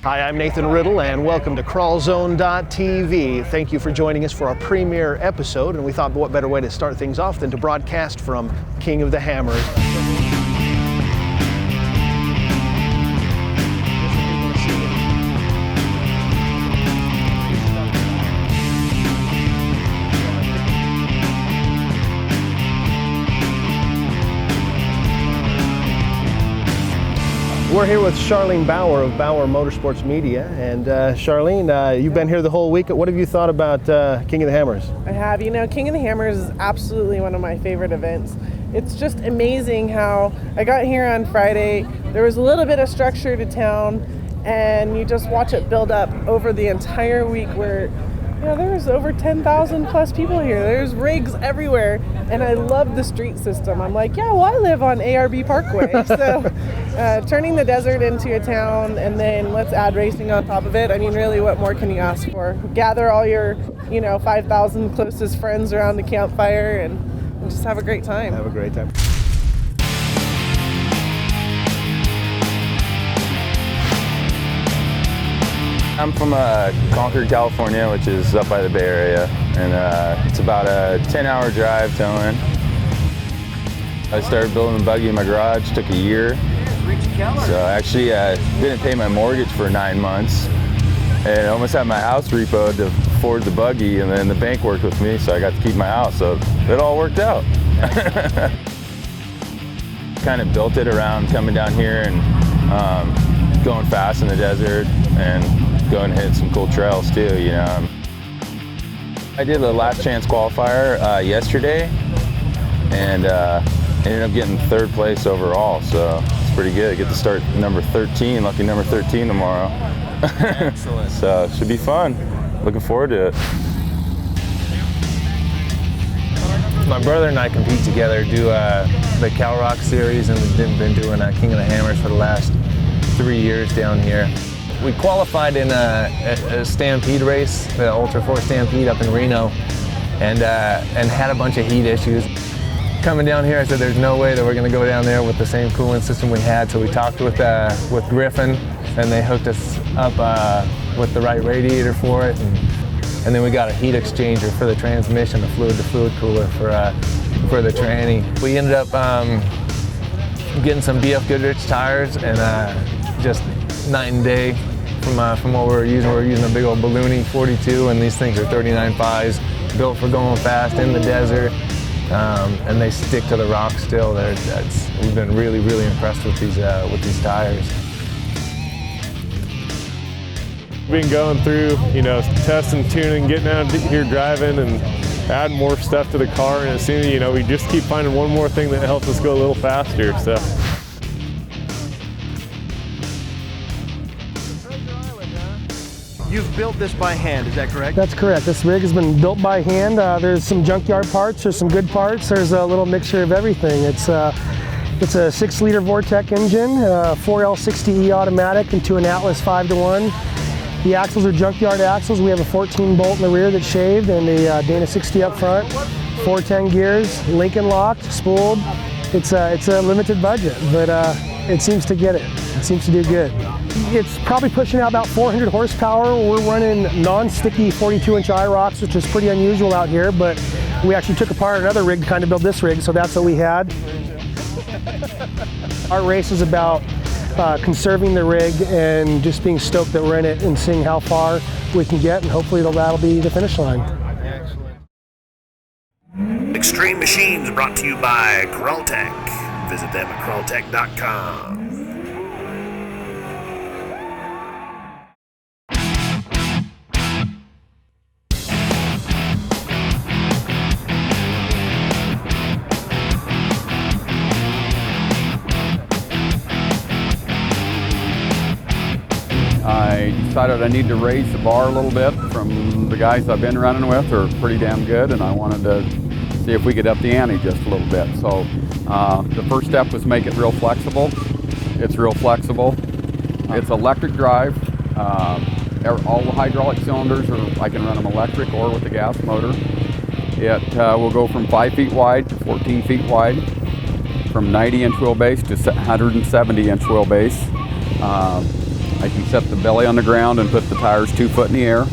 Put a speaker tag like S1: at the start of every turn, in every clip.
S1: Hi, I'm Nathan Riddle, and welcome to KrawlZone.tv. Thank you for joining us for our premiere episode, and we thought what better way to start things off than to broadcast from King of the Hammers. We're here with Charlene Bauer of Bauer Motorsports Media, and Charlene, you've been here the whole week. What have you thought about King of the Hammers?
S2: I have. You know, King of the Hammers is absolutely one of my favorite events. It's just amazing how I got here on Friday. There was a little bit of structure to town, and you just watch it build up over the entire week where, you know, there's over 10,000 plus people here. There's rigs everywhere, and I love the street system. I'm like, yeah, well, I live on ARB Parkway. So turning the desert into a town, and then let's add racing on top of it. I mean, really, what more can you ask for? Gather all your, 5,000 closest friends around the campfire and just have a great time.
S1: Have a great time.
S3: I'm from Conqure, California, which is up by the Bay Area, and it's about a 10-hour drive towing. I started building a buggy in my garage, took a year. So I actually didn't pay my mortgage for 9 months, and I almost had my house repoed to afford the buggy, and then the bank worked with me, so I got to keep my house, so it all worked out. Kind of built it around coming down here and going fast in the desert and going and hit some cool trails too, I did a last chance qualifier yesterday, and ended up getting third place overall, so it's pretty good. I get to start number 13, lucky number 13 tomorrow.
S1: Excellent.
S3: So it should be fun. Looking forward to it.
S4: My brother and I compete together, do the Cal Rock series, and we've been doing King of the Hammers for the last 3 years down here. We qualified in a Stampede race, the Ultra 4 Stampede up in Reno, and had a bunch of heat issues. Coming down here, I said there's no way that we're going to go down there with the same coolant system we had, so we talked with Griffin, and they hooked us up with the right radiator for it, and then we got a heat exchanger for the transmission, a fluid-to-fluid cooler for the tranny. We ended up getting some BF Goodrich tires, and just night and day from what we were using. We were using a big old Balloony 42, and these things are 39.5s, built for going fast in the desert. And they stick to the rock still. We've been really, really impressed with these tires.
S5: Been going through, testing, tuning, getting out here driving, and adding more stuff to the car. And it seems, we just keep finding one more thing that helps us go a little faster. So.
S1: You've built this by hand, is that correct?
S6: That's correct. This rig has been built by hand. There's some junkyard parts, there's some good parts, there's a little mixture of everything. It's a 6-liter Vortec engine, 4L60E automatic into an Atlas 5-to-1. The axles are junkyard axles. We have a 14 bolt in the rear that's shaved and a Dana 60 up front. 410 gears, Lincoln locked, spooled. It's a limited budget, but it seems to get it. It seems to do good. It's probably pushing out about 400 horsepower. We're running non-sticky 42-inch IROCs, which is pretty unusual out here, but we actually took apart another rig to kind of build this rig, so that's what we had. Our race is about conserving the rig and just being stoked that we're in it and seeing how far we can get, and hopefully that'll be the finish line.
S1: Excellent. Extreme Machines brought to you by KrawlTech. Visit them at KrawlTech.com.
S7: I decided I need to raise the bar a little bit from the guys I've been running with. Are pretty damn good, and I wanted to see if we could up the ante just a little bit. So the first step was make it real flexible. It's real flexible. It's electric drive. All the hydraulic cylinders I can run them electric or with the gas motor. It will go from 5 feet wide to 14 feet wide, from 90-inch wheelbase to 170-inch wheelbase. I can set the belly on the ground and put the tires 2 foot in the air,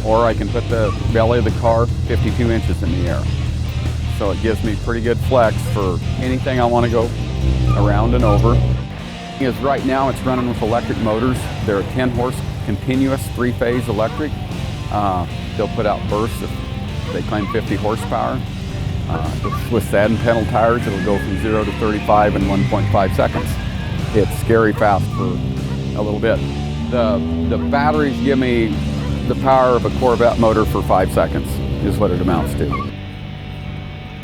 S7: or I can put the belly of the car 52 inches in the air. So it gives me pretty good flex for anything I want to go around and over. Is right now it's running with electric motors. They're a 10 horse continuous 3-phase electric. They'll put out bursts if they claim 50 horsepower. With satin pedal tires, it'll go from 0 to 35 in 1.5 seconds. It's scary fast for a little bit. The batteries give me the power of a Corvette motor for 5 seconds, is what it amounts to.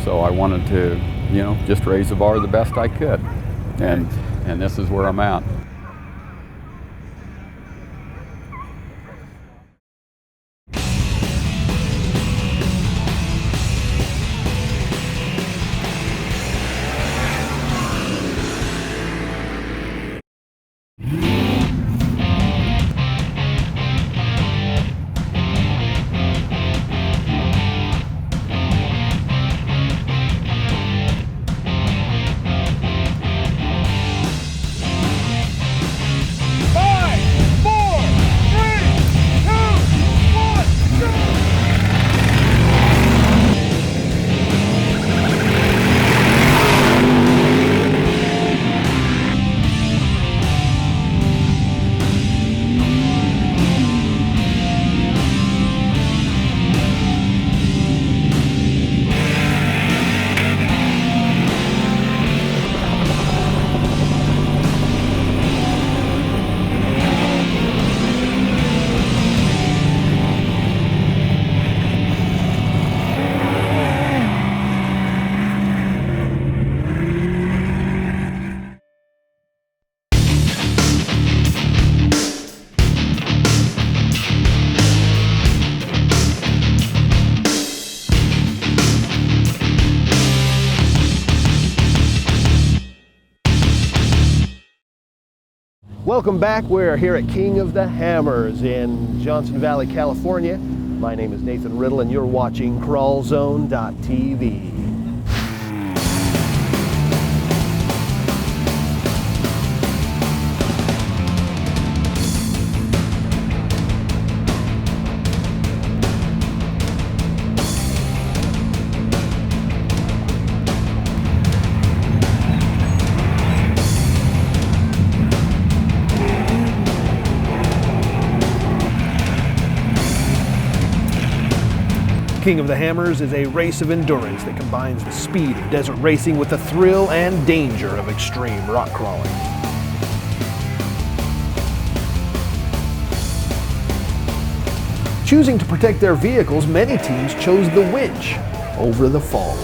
S7: So I wanted to, you know, just raise the bar the best I could. And this is where I'm at.
S1: Welcome back. We're here at King of the Hammers in Johnson Valley, California. My name is Nathan Riddle and you're watching KrawlZone.tv. King of the Hammers is a race of endurance that combines the speed of desert racing with the thrill and danger of extreme rock crawling. Choosing to protect their vehicles, many teams chose the winch over the fall.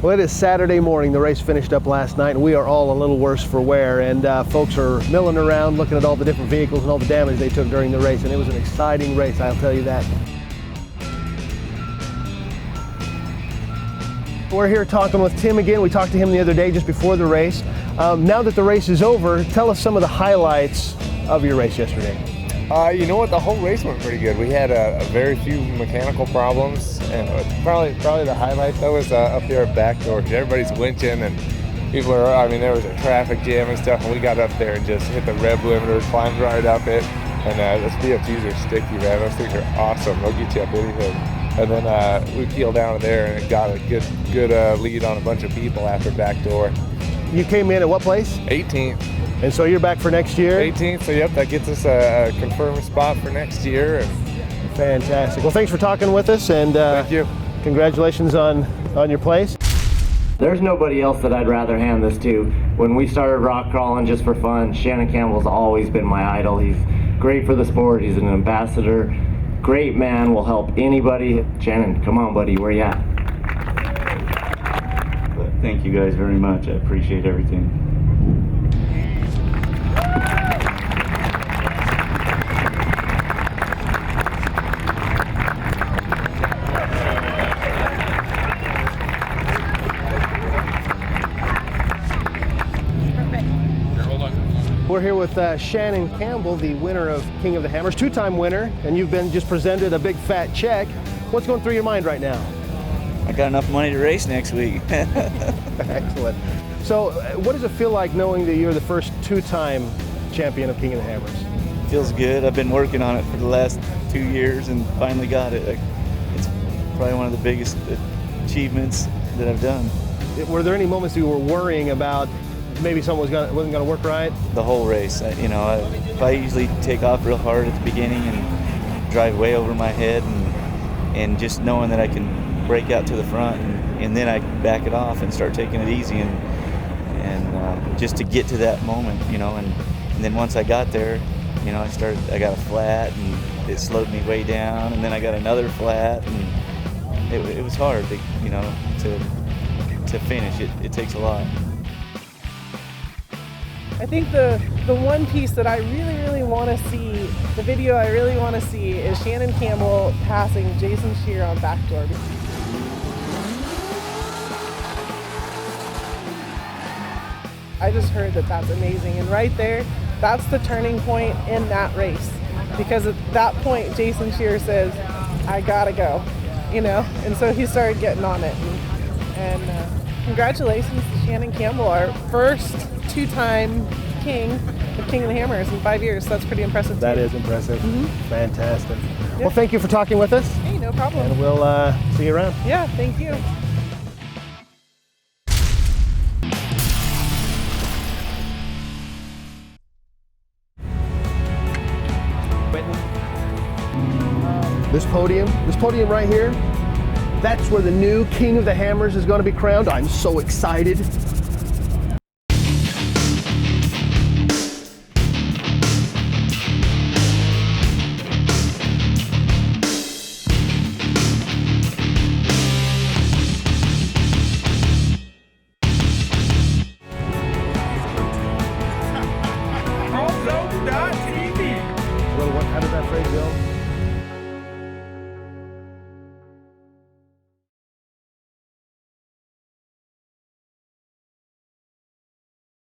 S1: Well, it is Saturday morning. The race finished up last night, and we are all a little worse for wear. And folks are milling around, looking at all the different vehicles and all the damage they took during the race. And it was an exciting race, I'll tell you that. We're here talking with Tim again. We talked to him the other day just before the race. Now that the race is over, tell us some of the highlights of your race yesterday.
S8: You know what? The whole race went pretty good. We had a very few mechanical problems, and probably the highlight though is up here at back door. Everybody's winching and People are, I mean, there was a traffic jam and stuff, and we got up there and just hit the rev limiter, climbed right up it. And those VFGs are sticky, man. Those things are awesome. They'll get you up anything. And then we peeled down there and got a good lead on a bunch of people after back door.
S1: You came in at what place?
S8: 18th.
S1: And so you're back for next year?
S8: 18th, so yep, that gets us a confirmed spot for next year. And
S1: fantastic. Well, thanks for talking with us, and
S8: thank you.
S1: Congratulations on your place.
S9: There's nobody else that I'd rather hand this to. When we started rock crawling just for fun, Shannon Campbell's always been my idol. He's great for the sport. He's an ambassador. Great man, will help anybody. Shannon, come on, buddy, where you at?
S10: Thank you guys very much. I appreciate everything.
S1: We're here with Shannon Campbell, the winner of King of the Hammers, two-time winner, and you've been just presented a big fat check. What's going through your mind right now?
S10: I got enough money to race next week.
S1: Excellent. So what does it feel like knowing that you're the first two-time champion of King of the Hammers?
S10: Feels good. I've been working on it for the last 2 years and finally got it. It's probably one of the biggest achievements that I've done.
S1: Were there any moments you were worrying about maybe something wasn't going to work right?
S10: The whole race. I usually take off real hard at the beginning and drive way over my head, and just knowing that I can break out to the front and then I back it off and start taking it easy and just to get to that moment, and then once I got there, I got a flat and it slowed me way down, and then I got another flat, and it was hard to finish. It takes a lot.
S2: I think the one piece that I really, really want to see, the video I really want to see, is Shannon Campbell passing Jason Shear on backdoor. I just heard that that's amazing, and right there, that's the turning point in that race, because at that point Jason Shear says, I gotta go, and so he started getting on it, and congratulations to Shannon Campbell, our first two-time king of King of the Hammers in 5 years. So that's pretty impressive.
S1: That is impressive. Fantastic.
S2: Yeah.
S1: Well, thank you for talking with us.
S2: Hey, no problem.
S1: And we'll see you around.
S2: Yeah, thank you.
S1: This podium right here, that's where the new King of the Hammers is going to be crowned. I'm so excited. KrawlZone.tv. How does that phrase go?